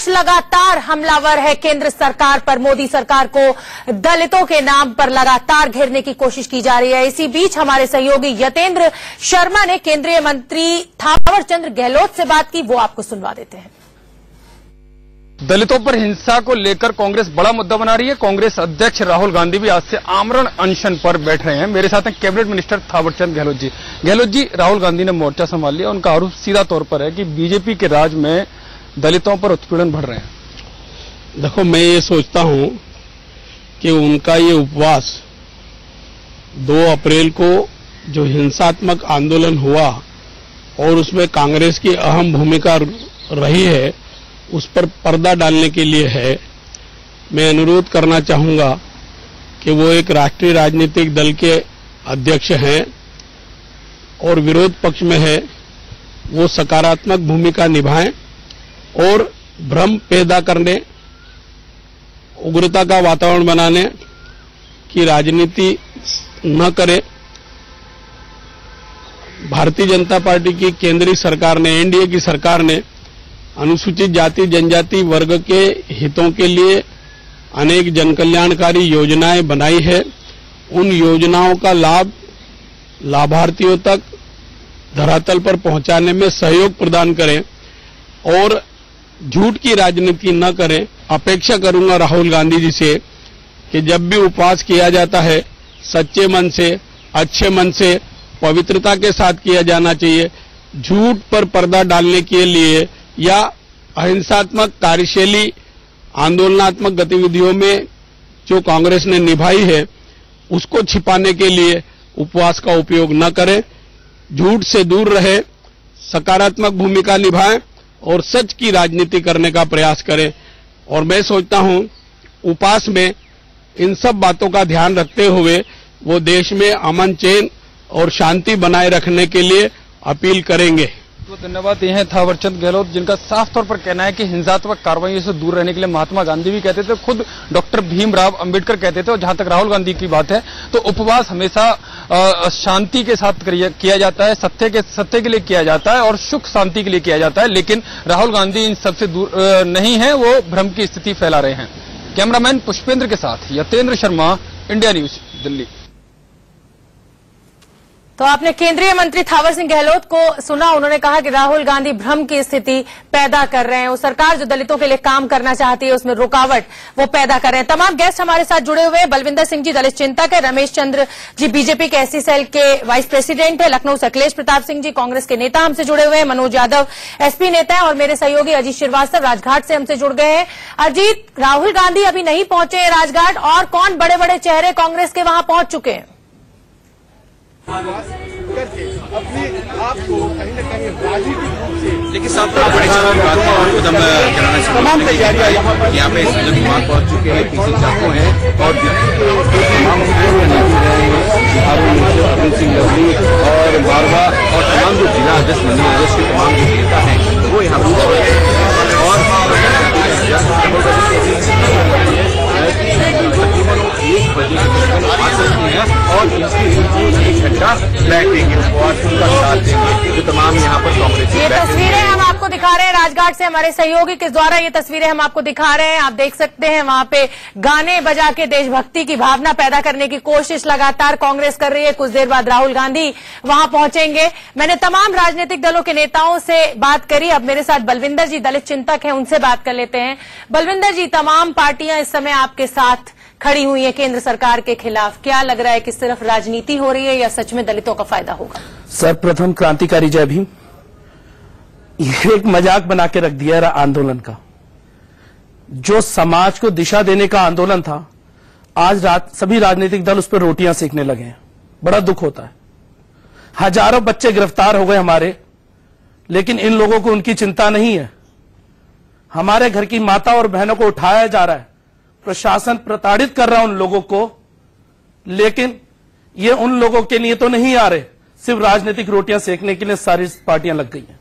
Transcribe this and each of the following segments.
विपक्ष लगातार हमलावर है केंद्र सरकार पर। मोदी सरकार को दलितों के नाम पर लगातार घेरने की कोशिश की जा रही है। इसी बीच हमारे सहयोगी यतेंद्र शर्मा ने केंद्रीय मंत्री थावरचंद गहलोत से बात की, वो आपको सुनवा देते हैं। दलितों पर हिंसा को लेकर कांग्रेस बड़ा मुद्दा बना रही है। कांग्रेस अध्यक्ष राहुल गांधी भी आज से आमरण अनशन पर बैठ रहे हैं। मेरे साथ हैं कैबिनेट मिनिस्टर थावरचंद गहलोत जी। गहलोत जी, राहुल गांधी ने मोर्चा संभाल लिया। उनका आरोप सीधा तौर पर है कि बीजेपी के राज में दलितों पर उत्पीड़न बढ़ रहे हैं। देखो, मैं ये सोचता हूं कि उनका ये उपवास 2 अप्रैल को जो हिंसात्मक आंदोलन हुआ और उसमें कांग्रेस की अहम भूमिका रही है, उस पर पर्दा डालने के लिए है। मैं अनुरोध करना चाहूंगा कि वो एक राष्ट्रीय राजनीतिक दल के अध्यक्ष हैं और विरोध पक्ष में है, वो सकारात्मक भूमिका निभाएं और भ्रम पैदा करने, उग्रता का वातावरण बनाने की राजनीति न करें। भारतीय जनता पार्टी की केंद्रीय सरकार ने, एनडीए की सरकार ने अनुसूचित जाति जनजाति वर्ग के हितों के लिए अनेक जनकल्याणकारी योजनाएं बनाई है। उन योजनाओं का लाभ लाभार्थियों तक धरातल पर पहुंचाने में सहयोग प्रदान करें और झूठ की राजनीति न करें। अपेक्षा करूंगा राहुल गांधी जी से कि जब भी उपवास किया जाता है, सच्चे मन से, अच्छे मन से, पवित्रता के साथ किया जाना चाहिए। झूठ पर पर्दा डालने के लिए या अहिंसात्मक कार्यशैली आंदोलनात्मक गतिविधियों में जो कांग्रेस ने निभाई है, उसको छिपाने के लिए उपवास का उपयोग न करें। झूठ से दूर रहे, सकारात्मक भूमिका निभाएं और सच की राजनीति करने का प्रयास करें। और मैं सोचता हूं उपवास में इन सब बातों का ध्यान रखते हुए वो देश में अमन चैन और शांति बनाए रखने के लिए अपील करेंगे। तो धन्यवाद। ये हैं थावरचंद गहलोत, जिनका साफ तौर पर कहना है कि हिंसात्मक कार्रवाइयों से दूर रहने के लिए महात्मा गांधी भी कहते थे, खुद डॉक्टर भीमराव अंबेडकर कहते थे। और जहां तक राहुल गांधी की बात है तो उपवास हमेशा शांति के साथ किया जाता है, सत्य के लिए किया जाता है और सुख शांति के लिए किया जाता है। लेकिन राहुल गांधी इन सबसे दूर नहीं है, वो भ्रम की स्थिति फैला रहे हैं। कैमरामैन पुष्पेंद्र के साथ यतेंद्र शर्मा, इंडिया न्यूज, दिल्ली। तो आपने केंद्रीय मंत्री थावर सिंह गहलोत को सुना। उन्होंने कहा कि राहुल गांधी भ्रम की स्थिति पैदा कर रहे हैं। वो सरकार जो दलितों के लिए काम करना चाहती है, उसमें रुकावट वो पैदा कर रहे हैं। तमाम गेस्ट हमारे साथ जुड़े हुए हैं। बलविंदर सिंह जी दलित चिंतक है, रमेश चंद्र जी बीजेपी के एससी सेल के वाइस प्रेसिडेंट है, लखनऊ से अखिलेश प्रताप सिंह जी कांग्रेस के नेता हमसे जुड़े हुए हैं, मनोज यादव एसपी नेता है और मेरे सहयोगी अजीत श्रीवास्तव राजघाट से हमसे जुड़ गए हैं। अजीत, राहुल गांधी अभी नहीं पहुंचे हैं राजघाट, और कौन बड़े बड़े चेहरे कांग्रेस के वहां पहुंच चुके हैं? अपने आप को कहीं न कहीं राजनीतिक रूप से, लेकिन सब बड़ी तमाम तैयारियां यहाँ पे संजय कुमार पहुंच चुके हैं, पीसी चाको हैं और तमाम अरुण सिंह लवली और बारवा और तमाम जो जिला अध्यक्ष मंडल अध्यक्ष के तमाम जो नेता हैं वो यहाँ और इसकी घंटा बैठेंगे और उनका साथ देंगे जो तमाम यहाँ पर कांग्रेस। ये तस्वीरें हम आपको दिखा रहे हैं राजघाट से, हमारे सहयोगी के द्वारा ये तस्वीरें हम आपको दिखा रहे हैं। आप देख सकते हैं वहां पे गाने बजा के देशभक्ति की भावना पैदा करने की कोशिश लगातार कांग्रेस कर रही है। कुछ देर बाद राहुल गांधी वहां पहुंचेंगे। मैंने तमाम राजनीतिक दलों के नेताओं से बात करी। अब मेरे साथ बलविंदर जी दलित चिंतक हैं, उनसे बात कर लेते हैं। बलविंदर जी, तमाम पार्टियां इस समय आपके साथ खड़ी हुई है केंद्र सरकार के खिलाफ। क्या लग रहा है कि सिर्फ राजनीति हो रही है या सच में दलितों का फायदा होगा? सर्वप्रथम क्रांतिकारी जय भीम। ये एक मजाक बना के रख दिया है आंदोलन का। जो समाज को दिशा देने का आंदोलन था, आज सभी राजनीतिक दल उस पर रोटियां सेकने लगे हैं। बड़ा दुख होता है। हजारों बच्चे गिरफ्तार हो गए हमारे, लेकिन इन लोगों को उनकी चिंता नहीं है। हमारे घर की माता और बहनों को उठाया जा रहा है, प्रशासन प्रताड़ित कर रहा है उन लोगों को, लेकिन ये उन लोगों के लिए तो नहीं आ रहे, सिर्फ राजनीतिक रोटियां सेकने के लिए सारी पार्टियां लग गई हैं।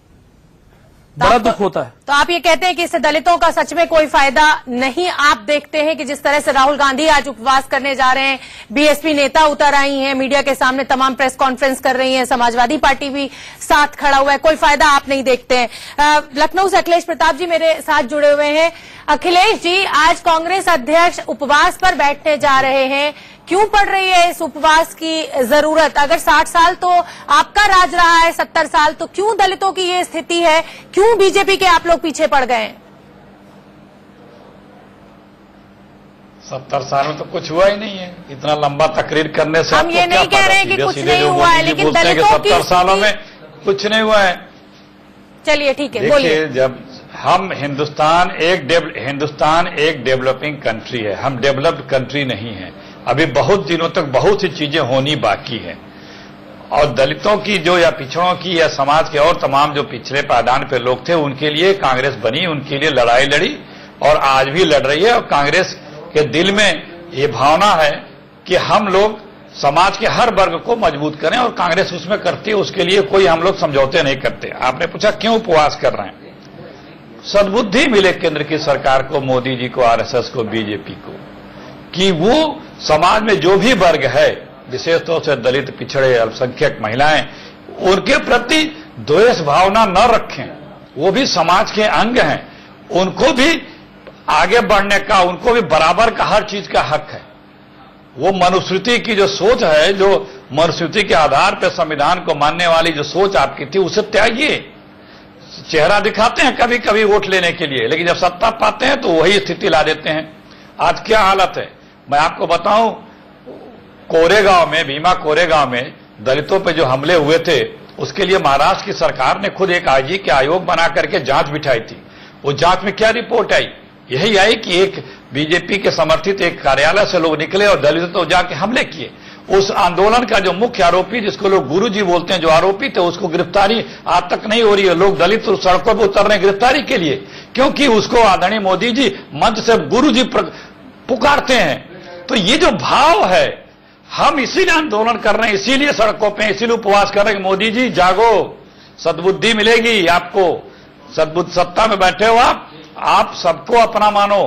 बड़ा दुख होता है। तो आप ये कहते हैं कि इससे दलितों का सच में कोई फायदा नहीं आप देखते हैं कि जिस तरह से राहुल गांधी आज उपवास करने जा रहे हैं, बीएसपी नेता उतर आई हैं, मीडिया के सामने तमाम प्रेस कॉन्फ्रेंस कर रही हैं, समाजवादी पार्टी भी साथ खड़ा हुआ है, कोई फायदा आप नहीं देखते हैं। लखनऊ से अखिलेश प्रताप जी मेरे साथ जुड़े हुए हैं। अखिलेश जी, आज कांग्रेस अध्यक्ष उपवास पर बैठने जा रहे हैं, क्यों पड़ रही है इस उपवास की जरूरत? अगर 60 साल तो आपका राज रहा है, 70 साल तो क्यों दलितों की ये स्थिति है? क्यों बीजेपी के आप लोग पीछे पड़ गए हैं? 70 साल में तो कुछ हुआ ही नहीं है। इतना लंबा तकरीर करने से हम ये नहीं कह रहे हैं कि कुछ नहीं हुआ है, लेकिन दलितों की 70 सालों में कुछ नहीं हुआ है। चलिए ठीक है, बोलिए। जब हम हिंदुस्तान एक डेवलपिंग कंट्री है, हम डेवलप्ड कंट्री नहीं है। अभी बहुत दिनों तक बहुत सी चीजें होनी बाकी है, और दलितों की जो या पिछड़ों की या समाज के और तमाम जो पिछड़े पायदान पे लोग थे उनके लिए कांग्रेस बनी, उनके लिए लड़ाई लड़ी और आज भी लड़ रही है। और कांग्रेस के दिल में ये भावना है कि हम लोग समाज के हर वर्ग को मजबूत करें, और कांग्रेस उसमें करती है। उसके लिए कोई हम लोग समझौते नहीं करते। आपने पूछा क्यों उपवास कर रहे हैं? सद्बुद्धि मिले केंद्र की सरकार को, मोदी जी को, आरएसएस को, बीजेपी को, कि वो समाज में जो भी वर्ग है, विशेष तौर से दलित, पिछड़े, अल्पसंख्यक, महिलाएं, उनके प्रति द्वेष भावना न रखें। वो भी समाज के अंग हैं, उनको भी आगे बढ़ने का, उनको भी बराबर का हर चीज का हक है। वो मनुस्मृति की जो सोच है, जो मनुस्मृति के आधार पर संविधान को मानने वाली जो सोच आपकी थी, उसे त्यागिए। चेहरा दिखाते हैं कभी कभी वोट लेने के लिए, लेकिन जब सत्ता पाते हैं तो वही स्थिति ला देते हैं। आज क्या हालत है मैं आपको बताऊं। कोरेगांव में, भीमा कोरेगांव में दलितों पे जो हमले हुए थे, उसके लिए महाराष्ट्र की सरकार ने खुद एक आईजी के आयोग बना करके जांच बिठाई थी। वो जांच में क्या रिपोर्ट आई? यही आई कि एक बीजेपी के समर्थित एक कार्यालय से लोग निकले और दलितों जाके हमले किए। उस आंदोलन का जो मुख्य आरोपी, जिसको लोग गुरुजी बोलते हैं, जो आरोपी थे, उसको गिरफ्तारी आज तक नहीं हो रही है। लोग दलित सड़कों पर उतर रहे हैं गिरफ्तारी के लिए, क्योंकि उसको आदरणीय मोदी जी मंच से गुरुजी पुकारते हैं। तो ये जो भाव है, हम इसीलिए आंदोलन कर रहे हैं, इसीलिए सड़कों पे, इसीलिए उपवास कर रहे हैं। मोदी जी जागो, सद्बुद्धि मिलेगी आपको। सद्बुद्ध सत्ता में बैठे हो आप सबको अपना मानो।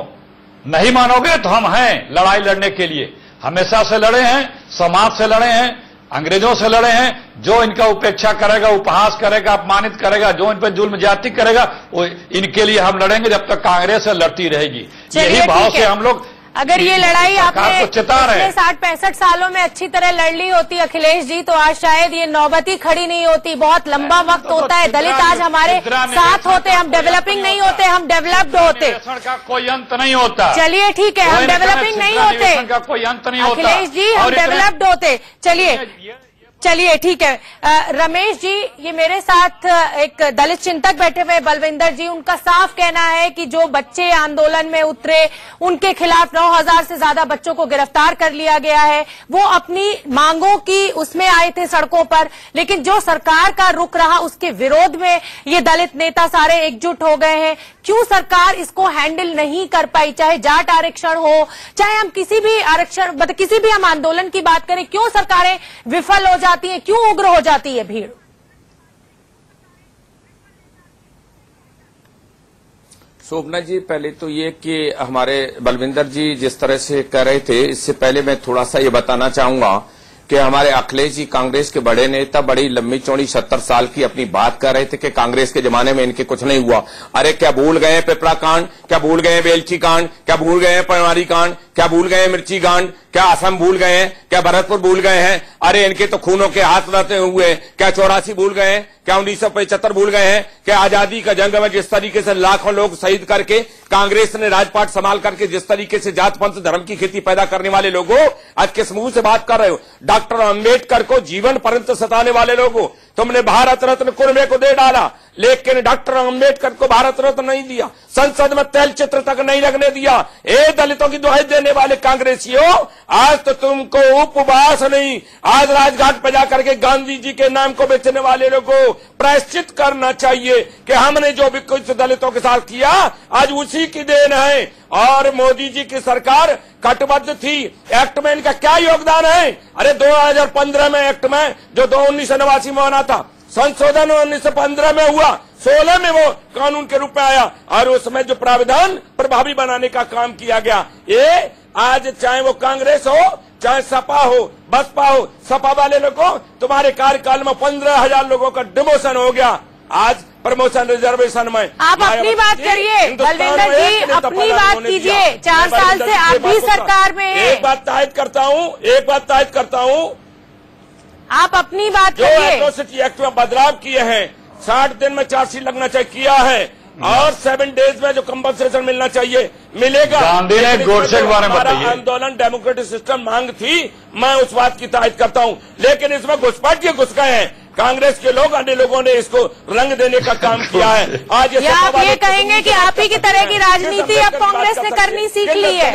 नहीं मानोगे तो हम हैं लड़ाई लड़ने के लिए। हमेशा से लड़े हैं, समाज से लड़े हैं, अंग्रेजों से लड़े हैं। जो इनका उपेक्षा करेगा, उपहास करेगा, अपमानित करेगा, जो इन पर जुल्म ज्यादती करेगा, वो इनके लिए हम लड़ेंगे जब तक कांग्रेस से लड़ती रहेगी। यही भाव से हम लोग, अगर ये लड़ाई आपने पिछले 60-65 सालों में अच्छी तरह लड़ ली होती अखिलेश जी, तो आज शायद ये नौबती खड़ी नहीं होती। बहुत लंबा वक्त होता है। दलित आज हमारे साथ होते, हम डेवलपिंग नहीं होते, हम डेवलप्ड होते। का कोई अंत नहीं होता। चलिए ठीक है, हम डेवलपिंग नहीं होते, का कोई अंत नहीं होता अखिलेश जी, हम डेवलप्ड होते। चलिए ठीक है। रमेश जी, ये मेरे साथ एक दलित चिंतक बैठे हुए बलविंदर जी, उनका साफ कहना है कि जो बच्चे आंदोलन में उतरे, उनके खिलाफ 9000 से ज्यादा बच्चों को गिरफ्तार कर लिया गया है। वो अपनी मांगों की उसमें आए थे सड़कों पर, लेकिन जो सरकार का रुख रहा उसके विरोध में ये दलित नेता सारे एकजुट हो गए हैं। क्यों सरकार इसको हैंडल नहीं कर पाई? चाहे जाट आरक्षण हो, चाहे हम किसी भी आरक्षण, मतलब किसी भी हम आंदोलन की बात करें, क्यों सरकारें विफल हो जाती है? क्यों उग्र हो जाती है भीड़? शोभना जी, पहले तो ये कि हमारे बलविंदर जी जिस तरह से कह रहे थे, इससे पहले मैं थोड़ा सा ये बताना चाहूंगा कि हमारे अखिलेश जी कांग्रेस के बड़े नेता बड़ी लंबी चौड़ी 70 साल की अपनी बात कर रहे थे कि कांग्रेस के जमाने में इनके कुछ नहीं हुआ। अरे क्या भूल गए पिपला कांड? क्या भूल गए बेलची कांड? क्या भूल गए पनवारी कांड? क्या भूल गए मिर्ची कांड? क्या असम भूल गए हैं? क्या भरतपुर भूल गए हैं? अरे इनके तो खूनों के हाथ रहते हुए क्या 84 भूल गए हैं? क्या 1975 भूल गए हैं? क्या आजादी का जंग में जिस तरीके से लाखों लोग शहीद करके कांग्रेस ने राजपाट संभाल करके जिस तरीके से जात पंथ धर्म की खेती पैदा करने वाले लोगों, आज किस मुंह से बात कर रहे हो? डॉक्टर अंबेडकर को जीवन पर्यंत सताने वाले लोगों, तुमने भारत रत्न कुर्मे को दे डाला, लेकिन डॉक्टर अंबेडकर को भारत रत्न नहीं दिया, संसद में तैल चित्र तक नहीं लगने दिया। ए दलितों की दुहाई देने वाले कांग्रेसियों, आज तो तुमको उपवास नहीं, आज राजघाट पर जाकर के गांधी जी के नाम को बेचने वाले लोगों प्रायश्चित करना चाहिए कि हमने जो भी कुछ दलितों के साथ किया आज उसी की देन है। और मोदी जी की सरकार कटिबद्ध थी। एक्ट में इनका क्या योगदान है? अरे 2015 में एक्ट में जो 1989 में बना था, संशोधन 1915 में हुआ, 16 में वो कानून के रूप में आया और उसमें जो प्राविधान प्रभावी बनाने का काम किया गया। ये आज चाहे वो कांग्रेस हो, चाहे सपा हो, बसपा हो, सपा वाले लोगों तुम्हारे कार्यकाल में 15,000 लोगों का डिमोशन हो गया। आज प्रमोशन रिजर्वेशन में आप अपनी बात करिए बलविंदर जी, अपनी बात कीजिए। 4 साल से आप भी सरकार में हैं। एक बात तायद करता हूँ, आप अपनी बात जो करिए। एट्रोसिटी एक्ट में बदलाव किए हैं, 60 दिन में चार्जशीट लगना चाहिए, किया है, और 7 डेज में जो कंपनसेशन मिलना चाहिए मिलेगा। गांधी ने गोडसे के बारे में बताइए। आंदोलन डेमोक्रेटिक सिस्टम मांग थी, मैं उस बात की तायद करता हूं, लेकिन इसमें घुसपैठ के घुस गए हैं कांग्रेस के लोग, अन्य लोगों ने इसको रंग देने का काम किया है। आज या आप ये कहेंगे कि आप ही की तरह की राजनीति अब कांग्रेस ने करनी सीख ली है।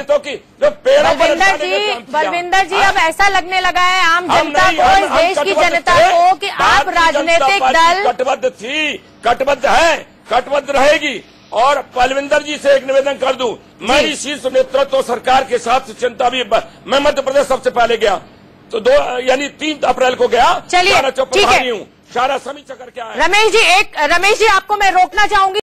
बलविंदर जी, अब ऐसा लगने लगा है आम जनता को, इस देश की जनता को, कि आप राजनीतिक दल कटबद्ध है, कटबद्ध रहेगी। और बलविंदर जी से एक निवेदन कर दूं, मेरी शीर्ष नेतृत्व सरकार के साथ चिंता भी, मैं मध्य प्रदेश सबसे पहले गया, तो 3 अप्रैल को गया। चलिए ठीक है, सारा समीक्षा करके आया। रमेश जी आपको मैं रोकना चाहूंगी।